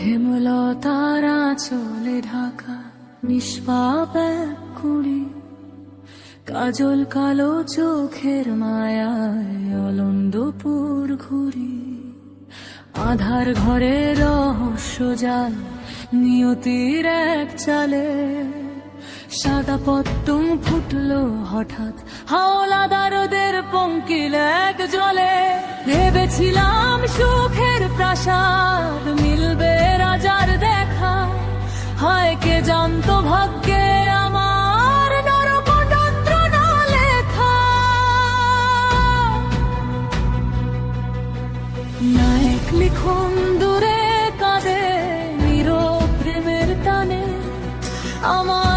হেমলতারা চলে ঢাকা নিষ্পাপ এক কুড়ি, কাজল কালো চোখের মায়ায় অলন্দপুর ঘুরি। আধার ঘরে রহস্য জাল নিয়তির এক চালে, সাদা পদ্ম ফুটলো হঠাৎ হাওলাদারদের পঙ্কিল এক জলে। ভেবেছিলাম সুখের প্রাসাদ মিলবে রাজার দেখা, হয় কে জানতো ভাগ্যে আমার নরক যন্ত্রণা লেখা। নায়ক লিখন দূরে কাঁদে নীরব প্রেমের টানে, আমার